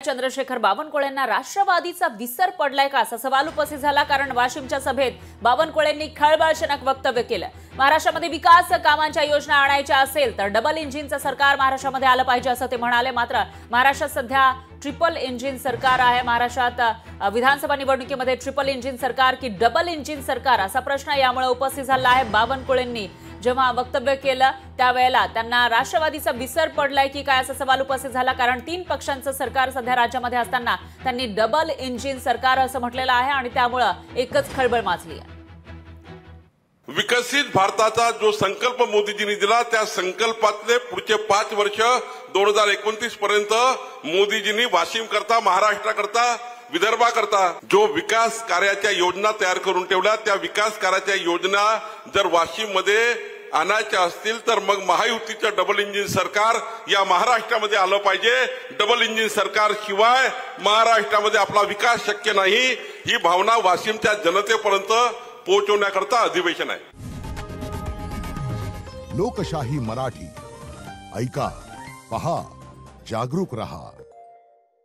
चंद्रशेखर बावनकुळेंना राष्ट्रवादीचा विसर पडलाय का असा सवाल उपस्थित झाला। कारण वाशिमच्या सभेत बावनकुळेंनी खळबळजनक वक्तव्य केलं। महाराष्ट्रामध्ये विकास कामांच्या योजना आणायच्या असेल तर डबल इंजिनचं सरकार महाराष्ट्रामध्ये आलं पाहिजे असं ते म्हणाले। मात्र महाराष्ट्रात सध्या ट्रिपल इंजिन सरकार आहे। महाराष्ट्रात विधानसभा निवडणुकीमध्ये ट्रिपल इंजिन सरकार की डबल इंजिन सरकार असा प्रश्न यामुळे उपस्थित झाला आहे। बावनकुळेंनी जेव्हा वक्तव्य केलं त्यावेळेला त्यांना राष्ट्रवादीचा विसर पडलाय की काय असा सवाल उपस्थित झाला। कारण 3 पक्षांचं सरकार सध्या राज्यामध्ये असताना त्यांनी डबल इंजिन सरकार असं म्हटलेलं आहे आणि त्यामुळे एकच खळबळ माजली आहे। विकसित भारताचा जो संकल्प मोदीजींनी दिला त्या संकल्पातले पुढचे 5 वर्ष 2029 पर्यंत मोदीजींनी वाशिम करता, महाराष्ट्र करता, विदर्भा करता जो विकास कार्याच्या योजना तयार करून ठेवल्या त्या विकास कार्याच्या योजना जर वाशिम मध्ये आणायच्या असतील तर मग महायुतीचं डबल इंजिन सरकार या महाराष्ट्रामध्ये आलं पाहिजे। डबल इंजिन सरकार शिवाय महाराष्ट्रामध्ये आपला विकास शक्य नाही ही भावना वाशिमच्या जनतेपर्यंत पोहोचवण्याकरता अधिवेशन आहे। लोकशाही मराठी ऐका, पहा, जागरूक रहा।